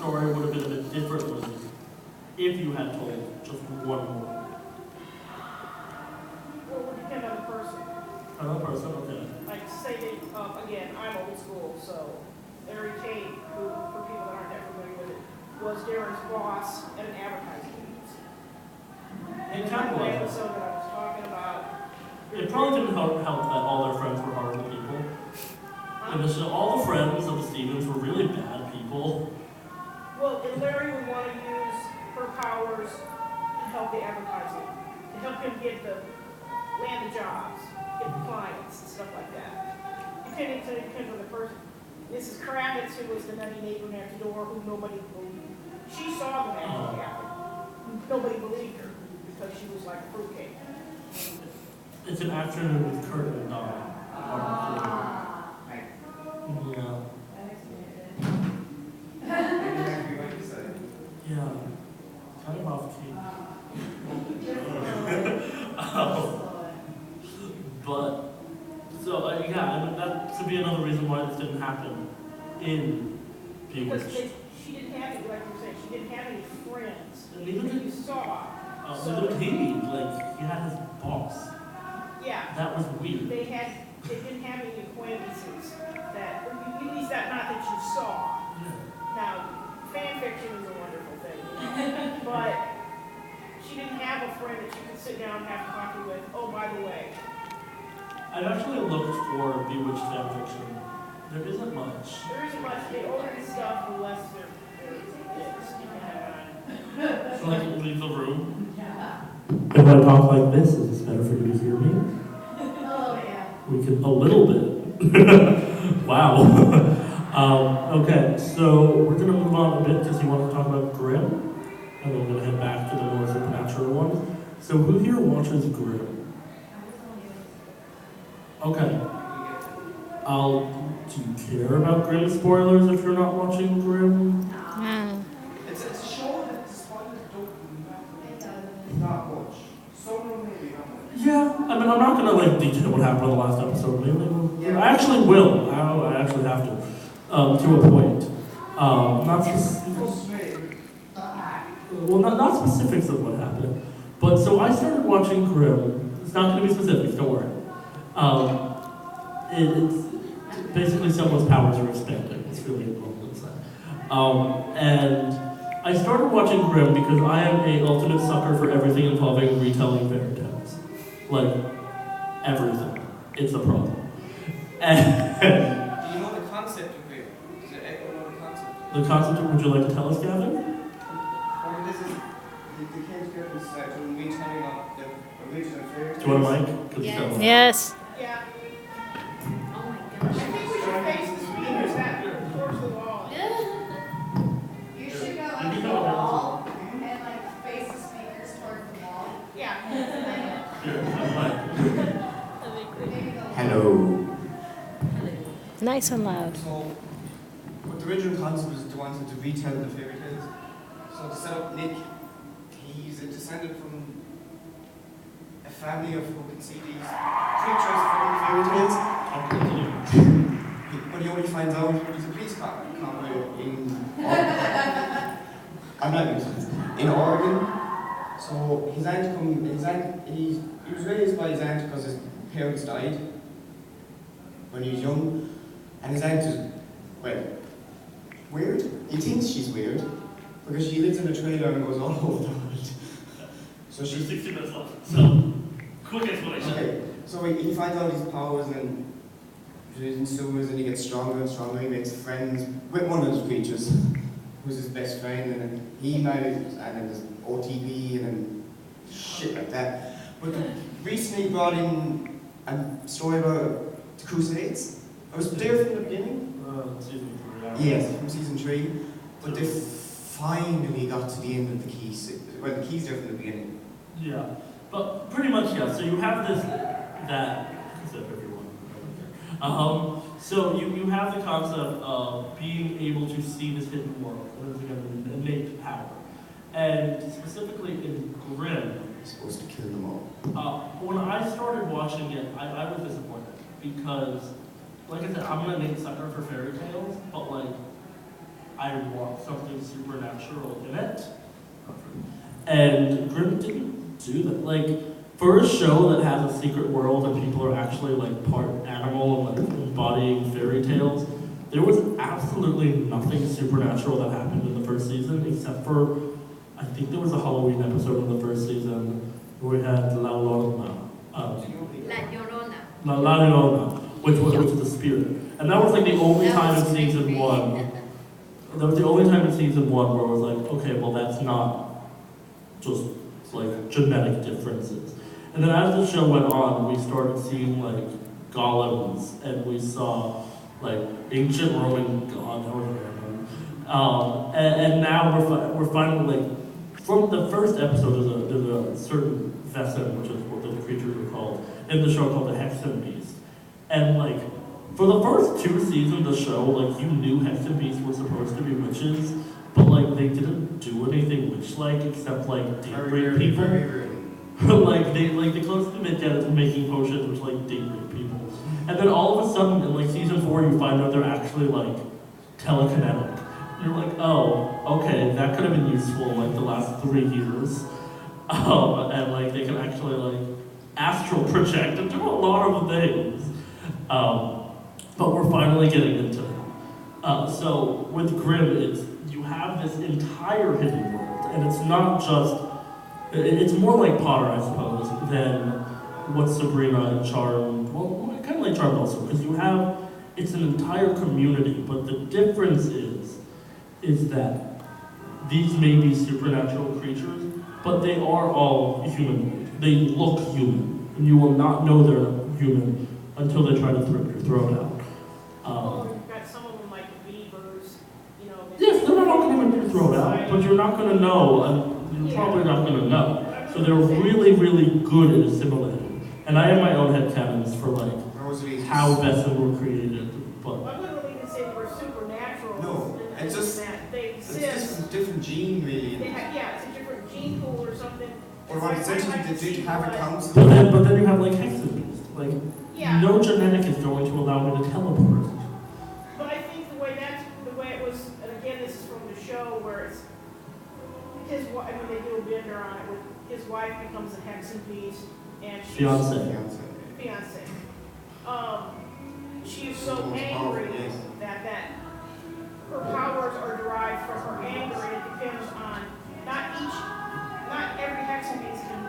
story would have been a bit differently if you had told just one more? Well, it would depend on the person. Another person, okay. Like, say they, again, I'm old school, so Larry Tate, who, for people that aren't that familiar with it, was Darren's boss at an advertising agency. And kind of the was. episode that I was talking about. It probably didn't help that all their friends were horrible people. In the show, all the friends of the Stephens were really bad people. Well, and Larry would want to use her powers to help the advertising, to help him land the jobs, get the clients and stuff like that. Depends on the person. Mrs. Kravitz, who was the nutty neighbor next door, who nobody believed. She saw the magic happen. Nobody believed her because she was like a fruitcake. It's an afternoon with Kurt and Donna. Yeah. Yeah. Kind of off key. But, so, yeah, and that should be another reason why this didn't happen in Because Bewitched. she didn't have any, like you said, she didn't have any friends And that neither you did, saw. neither did he. Like, he had his boss. Yeah. That was weird. They didn't have any acquaintances that, at least not that you saw. Yeah. Now, fan fiction is a wonderful thing, you know? But she didn't have a friend that she could sit down and have coffee with. Oh, by the way. I've actually looked for Bewitched fanfiction. There isn't much. There isn't much. The older the stuff, the less there is. So, like, leave the room. If I talk like this, is this better for you to hear me? Oh, yeah. We could a little bit. Wow. Okay, so we're gonna move on a bit because you want to talk about Grimm, and then we're gonna head back to the more supernatural ones. So who here watches Grimm? Okay. Do you care about Grimm spoilers if you're not watching Grimm? It's a show that the spoilers don't not much. Some maybe not much. Yeah, I mean, I'm not gonna like detail what happened in the last episode. Maybe Yeah. I actually will. I actually have to a point. Not not specifics of what happened. But so I started watching Grimm. It's not gonna be specifics. Don't worry. It's basically someone's powers are expanding. It's really normal inside. And I started watching Grimm because I am a ultimate sucker for everything involving retelling fairy tales. Like, everything. It's a problem. And Do you know the concept of Grimm? Does it echo know the concept? the concept, would you like to tell us, Gavin? Well, this is the case Grimm's retelling of the original fairy tales. Do you want a mic? 'Cause Yes. it's got- Yes. Yeah. Oh my I gosh. think we should face the speakers that towards the wall. You should go up You to the go. wall and like face the speakers toward the wall. Yeah. Here, have a mic. Maybe the Hello. Nice and loud. So, what the original concept was to want to retell the fairy tales. So to set up Nick, he's a descendant from a family of who can see these creatures from fairy tales. But he only finds out he's a police cop in Oregon. I'm not in Oregon. So his aunt he was raised by his aunt because his parents died when he was young. And his aunt is, well, weird. He thinks she's weird because she lives in a trailer and goes all over the world. So She's she's 60 minutes left. So, quick explanation. okay. So he finds out his powers and he's in sewers and he gets stronger and stronger. He makes friends with one of those creatures, who's his best friend, and then he marries, and then there's OTP and then shit like that. But recently brought in a story about the Crusades. I was there from the beginning. Season 3. Yes, from season 3. But they finally got to the end of the keys. Well, the keys there from the beginning. Yeah, but pretty much, yeah. So you have this, that, except everyone. So you have the concept of being able to see this hidden world, and it's an innate power. And specifically in Grimm, You're supposed to kill them all. when I started watching it, I was disappointed because, like I said, I'm an innate sucker for fairy tales, but like, I want something supernatural in it. And Grimm didn't do that. Like, for a show that has a secret world and people are actually like part animal and like embodying fairy tales, there was absolutely nothing supernatural that happened in the first season except for, I think there was a Halloween episode in the first season where we had La Llorona. La Llorona, which is the spirit. And that was like the only time in season one. That was the only time in season one where it was like, okay, well that's not just like genetic differences. And then as the show went on, we started seeing like golems, and we saw like ancient Roman god. And now we're finally like, from the first episode, there's a certain Vesson, which is what the creatures are called, in the show called the Hexen Beast. And like, for the first 2 seasons of the show, like you knew Hexen Beasts were supposed to be witches, but like they didn't do anything witch-like except like date rape people. Like the closest they get is making potions, which like date rape people. And then all of a sudden, in like season 4, you find out they're actually like telekinetic. You're like, oh, okay, that could have been useful in like the last 3 years. And like they can actually like astral project and do a lot of things. But we're finally getting into it. So with Grimm, you have this entire hidden world, and it's not just. It's more like Potter, I suppose, than what Sabrina and Charmed. Well, kind of like Charmed also, because it's an entire community. But the difference is that these may be supernatural creatures, but they are all humanoid. They look human, and you will not know they're human until they try to rip your throat out. You've got some of them like beavers, you know. Yes, they're not all going to rip your throat out, but you're not going to know, and you're probably not going to know. So they're really, really good at assimilating. And I have my own headcanons for like how Vesson were created. But I wouldn't even say they were supernatural. No, it's just that they it's exist. just a different gene, really. It's a different gene pool or something. Or what essentially they did have a council. but then you have like Hexen Beast. Like Yeah. no genetic is going to allow me to teleport. But I think the way it was, and again, this is from the show where it's his wife. I mean, they do a bender on it. With his wife becomes a Hexen Beast, and she's Fiance. She is so angry that her powers are derived from her anger, and it depends on not every Hexen Beast can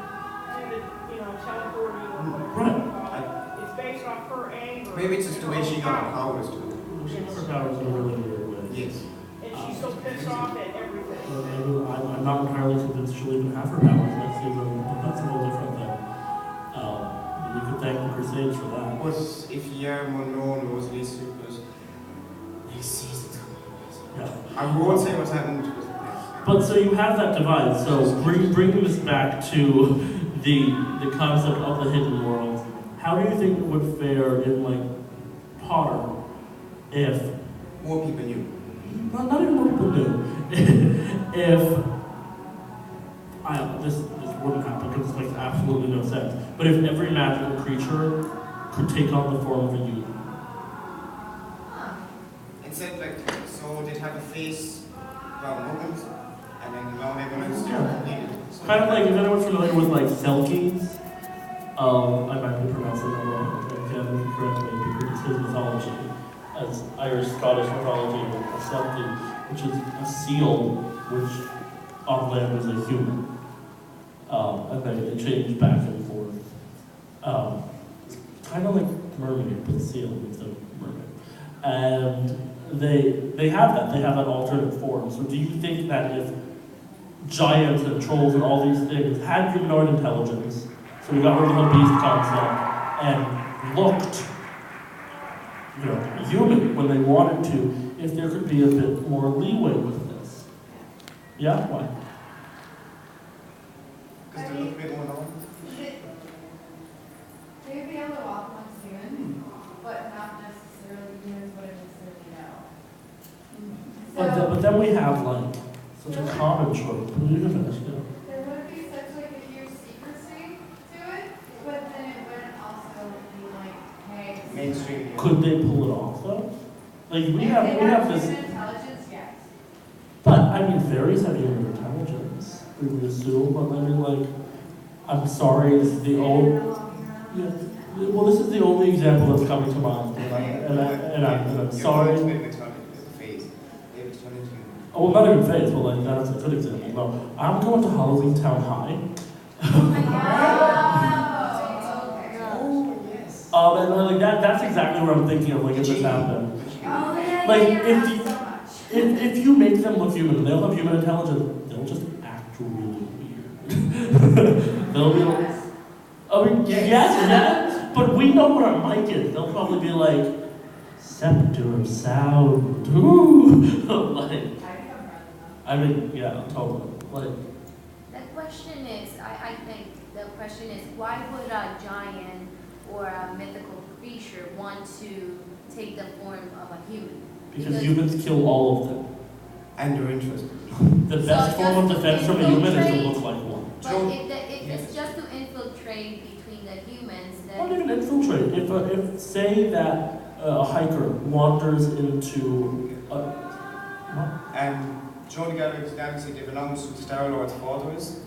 do the teleporting or whatever you call it. It's based off her anger. Maybe it's just the way she got her powers too. She got her powers in a really weird way. Yes. And she's so pissed off at everything. I'm not entirely convinced she'll even have her powers next season, but that's a whole different thing. You could thank the Crusades for that. But if Yarmo knows these supers, next season's Yeah. I won't say what's happened. But so you have that divide. So bringing this back to the concept of the hidden world, how do you think it would fare in like Potter if More people knew. not even more people knew if this wouldn't happen because this makes absolutely no sense. But if every magical creature could take on the form of a youth. It said like so they'd have a face about Muggles, and then now everyone else completed. So Kind of like, if anyone's familiar with like Selkies, I might be pronouncing that wrong, again, correct me, because it's his mythology, as Irish-Scottish mythology, a Selkie, which is a seal, which on land is a human. And they change back and forth. It's kind of like mermaid, but seal instead of mermaid. And they have that alternate form. So do you think that if giants and trolls and all these things had humanoid intelligence, so we got rid of the beast concept, and looked, human when they wanted to, if there could be a bit more leeway with this? Yeah? Why? because they look a bit more normal. They'd be able to walk amongst humans, but not necessarily humans wouldn't necessarily know. But then we have like such a common trope. You can finish, yeah. There would be such like a huge secrecy to it, but then it wouldn't also be like, hey, Mainstream. Could they pull it off though? Like we if have they this. human intelligence, yes. But, I mean, fairies have human intelligence, we would assume, but I mean, like, I'm sorry, this is the only, yeah, well, this is the only example that's coming to mind, and I'm sorry. Oh, well, not even phase, but like, that's a good example. No, I'm going to Halloween Town High. Oh my god. And like that's exactly what I'm thinking of, like, if this happened. Oh yeah, Like, yeah, if you- so much. If you make them look human and they don't have human intelligence, they'll just act really weird. They'll be like, I mean, yes, but we know what our mic is. They'll probably be like, scepter of sound, ooh. Like, I mean, yeah, totally. Like, The question is, I think the question is, why would a giant or a mythical creature want to take the form of a human? because humans kill all of them. And they're interested. The So best form of just defense from a human is to infiltrate- look like one. But Joe- if it's just to infiltrate between the humans, Not then even infiltrate. If say that a hiker wanders into Johnny Gallagher's Galaxy, they've announced who Star Lord's father is.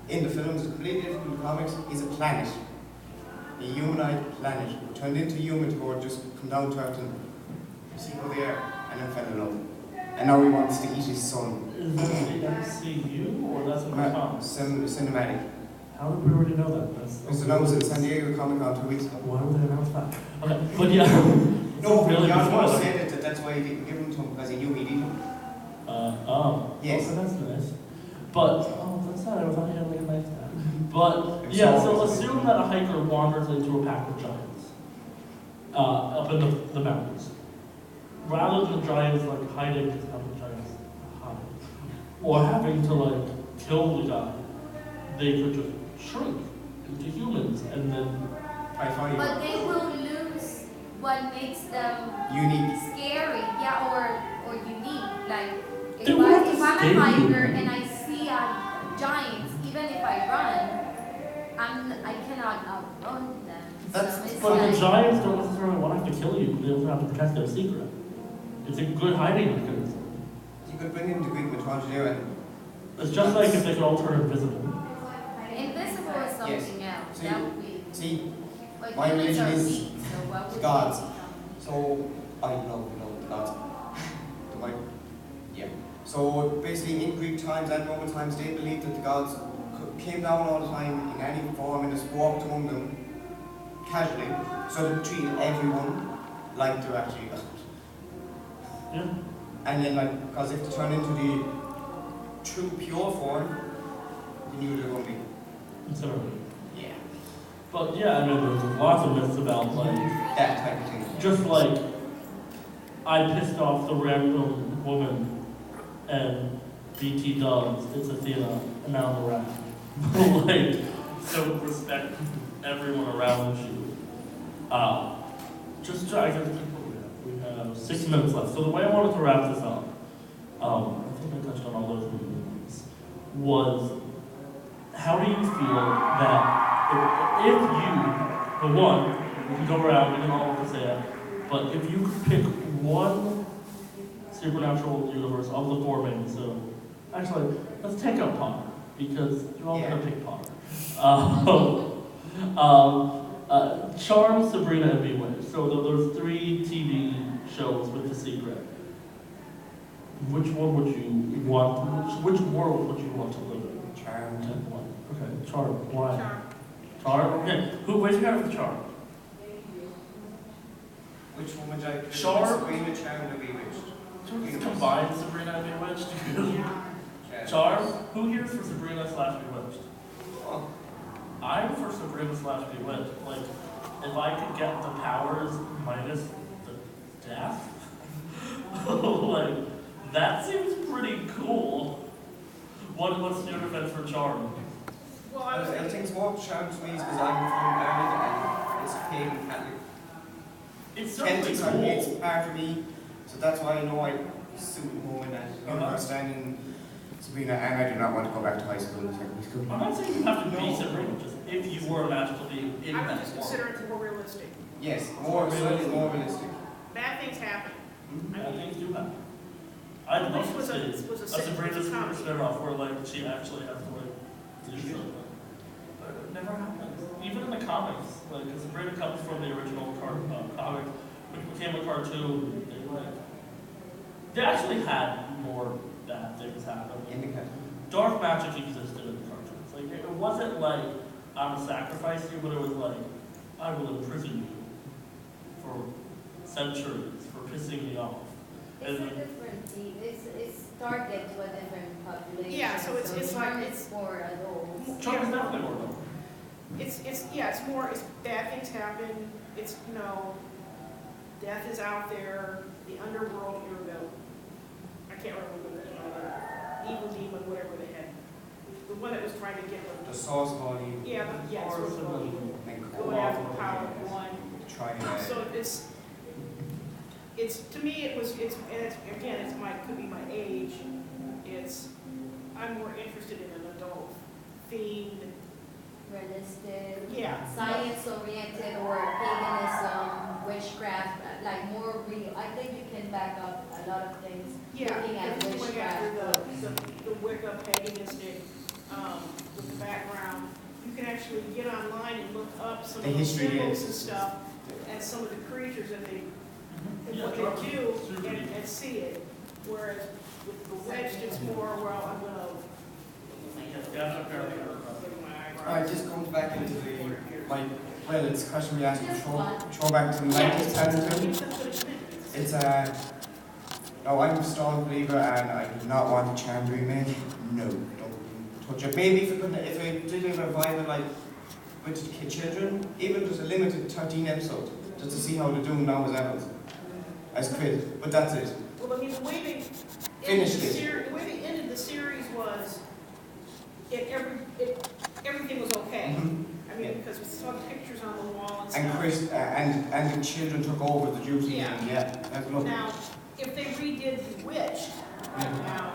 In the films, it's completely different from the comics. He's a planet. A humanized planet. Turned into humans who just come down to Earth and see who they are, and then fell in love. And now he wants to eat his son. is it the MCU or that's what it comes? Cinematic. How did we already know that? It was announced at San Diego Comic Con 2 weeks ago. Why would they announce that? Okay, but yeah. No, really Jan before Moore that. said that that's why he didn't give him to him, because he knew he'd eat him. Okay, Yes. that's nice. But, that's not, I thought he had like a nice guy. But, yeah, so assume that a hiker wanders into a pack of giants, up in the mountains. Rather than giants like hiding, because how the giants hide, or having to like kill the guy, they could just shrink into humans and then I find but they will lose what makes them unique. scary, yeah, or unique. Like They if, won't have to if I'm stay a hiker human. and I see giants, even if I run, I cannot outrun them. That's- so it's But the like, giants don't necessarily want to have to kill you, they also have to protect their secret. It's a good hiding mechanism. You could bring in the Greek mythology there and It's just like if they could all turn invisible. invisible is something else. See- That would be. see, But my humans religion are is weak, so what would gods. they become? so I love the gods. The Bible. Yeah. So basically in Greek times and Roman times they believed that the gods came down all the time in any form and just walked among them casually. So they treated everyone like they're actually gods. Yeah. And then like, because if they turn into the true pure form, they knew they were going to be. Considerably. Yeah. But yeah, I mean, there's lots of myths about like, That type of thing. just like, I pissed off the random woman and BT dubs, it's Athena, and now I'm around. Like, so respect everyone around you. Just try, I guess, we have 6 minutes left. So the way I wanted to wrap this up, I think I touched on all those movies, was how do you feel that if you, for one, we can go around, we can all have to say it, but if you could pick one supernatural universe of the four main, so actually, let's take up Potter, because you're all gonna pick Potter. Charm, Sabrina, and Bewitched. So there's 3 TV shows with The Secret. Which one would you want, which world would you want to live in? Charmed. One. Okay, Charm, why? Charm. Charm? Okay, where's your hand for Charm? Which one would I pick? Charmed. Sabrina, Charmed, or Bewitched? Should we just combine Sabrina and Bewitched? Charm? Who here is for Sabrina / Bewitched? Oh, I'm for Sabrina / Bewitched. Like, if I could get the powers minus the death, like, that seems pretty cool. What's your defense for Charm? Well, I think it's more Charmed to me because I'm from Ireland and it's pagan Catholic. It's certainly Celtic, cool. it's part of me, so that's why I know I suit more in that understanding Sabrina, and I do not want to go back to high school and secondary school. I'm not saying you have to be Sabrina, just if you were a magical being in I would that just form. consider it more realistic. Yes, more, slightly more realistic. Bad things happen. Bad things do happen. I'd love Which to was see a a Sabrina comedy. spin-off where like she actually has to like do something. But it never happens. Even in the comics, like Sabrina comes from the original comic, which became a cartoon. They actually had more bad things happen. In the cat. Dark magic existed in the cartoons. Like it wasn't like I'm a sacrifice you, but it was like I will imprison you for centuries for pissing me off. It's a And different deep, it's targeted to a different population. Yeah, so it's like, Charm is it's, for adults. Charm is definitely more adult. it's more, it's bad things happen, it's, you know, death is out there, the underworld, you know, I can't remember what the evil demon, whatever they had, the one that was trying to get them. The sauce body. Yeah, yeah, it's Or really And going after the power of one. trying So it's, to me, and it's, again, could be my age, I'm more interested in an adult themed, Realistic. yeah. Science oriented or paganism, witchcraft, like more real. I think you can back up a lot of things. Yeah, Looking at going witchcraft after the Wicca paganistic, with the background. You can actually get online and look up some The of the history symbols is- and stuff, and some of the creatures that they, and Yeah, what Charm they is do, super and, neat. and see it. Whereas with Bewitched, it's more, well, I'm gonna. Yeah, okay. Alright, just comes back into well, it's a question we asked throw back to 90s parenting. It's no, I'm a strong believer and I do not want the charm to remake. No, don't touch it. Maybe if it did a revival like with children, even just a limited 13 episode, just to see how they're doing now as adults. As kids, but that's it. Well, I mean, the way they Finished it. the way they ended the series was, everything was okay. Mhm. I mean, because we saw the pictures on the wall and stuff. And Chris and the children took over the duties. Yeah. And yeah, that's lovely. Now, if they redid Bewitched right now,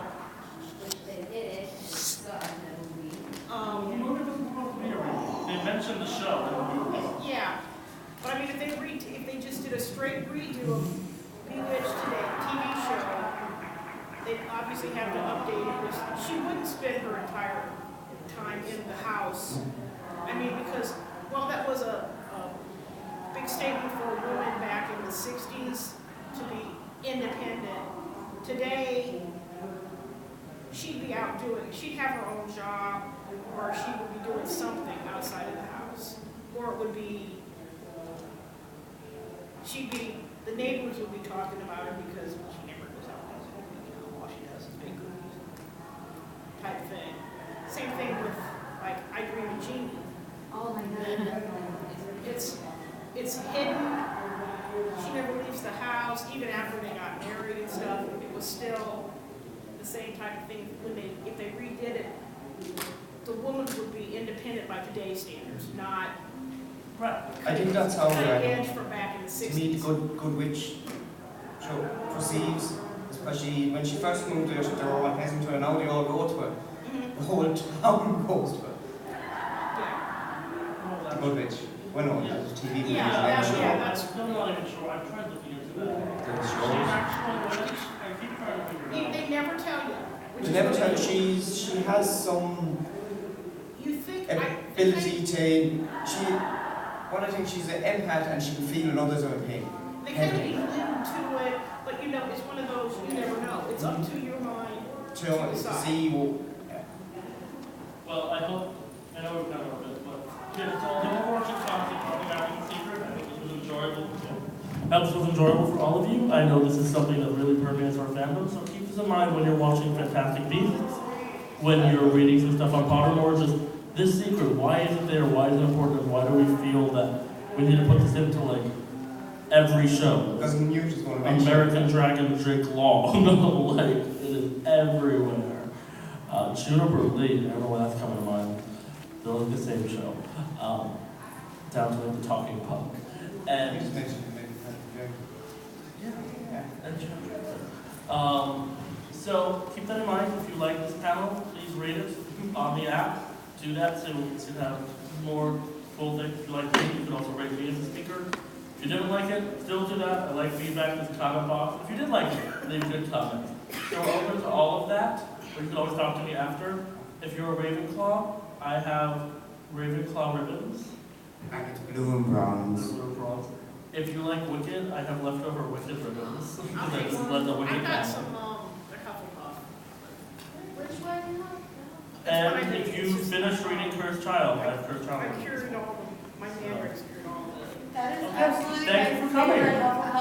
which they did it, so in the movie. The movie wasn't supposed to be a remake. They mentioned the show in the movie. yeah, but I mean, if they just did a straight redo of Bewitched today, TV show, they'd obviously have to update it. Because she wouldn't spend her entire time in the house. I mean, because, well, that was a big statement for a woman back in the 60s to be independent. Today, she'd be out she'd have her own job, or she would be doing something outside of the house. Or it would be, the neighbors would be talking about her because she never goes out and does anything, you know, all she does is bake cookies type thing. Same thing with, like, I Dream of Jeannie. Oh my God. It's hidden. She never leaves the house, even after they got married and stuff. It was still the same type of thing. If they redid it, the woman would be independent by today's standards, not Right. I think that's how cutting edge from back in the to me the 60s. good witch show perceives, especially when she first moved there, they were all pleasant to her, now they all go to her. Mhm. The whole town goes to her. Yeah. The good witch. Well, no, it's TV movies, Yeah, not that's- show. yeah, that's- I'm not even sure. I've tried looking into that. The She's show. actually British. I keep trying to figure it out. They never tell you. which They is never really- tell you she has some You think, ability to, what I think she's an empath and she can feel when others are in pain. they kind of allude to it, but you know, it's one of those, you never know. It's up to your mind. To see, Well, I hope, I know we've done a bit, but yeah, so the overarching concept of the American Secret, I think this was enjoyable. I hope this was enjoyable for all of you. I know this is something that really permeates our fandom, so keep this in mind when you're watching Fantastic Beasts, when you're reading some stuff on Pottermore, just this secret, why is it there, why is it important, why do we feel that we need to put this into like every show? because Newt is going to mention. American Dragon drink long, like it is everywhere. Juniper Lee, I don't know where that's coming to mind. They're like the same show. Down to like the talking punk. I And just mentioned and so keep that in mind. If you like this panel, please rate it on the app. Do that so to have more cool things. If you like me, you can also rate me as a speaker. If you didn't like it, still do that. I like feedback in the comment box. If you did like it, leave a good comment. So we're open to all of that, but you can always talk to me after. If you're a Ravenclaw, I have Ravenclaw ribbons. And it's blue and bronze. Blue or bronze. If you like Wicked, I have leftover Wicked ribbons. I'll I take just one. let the I Wicked got pass. some, a Hufflepuff. Which one? And if you finish reading Cursed Child, I have Cursed Child. I cured all of them. My Mandrake's cured all of them. That is Okay. absolutely Thank my you for coming. favorite Hufflepuff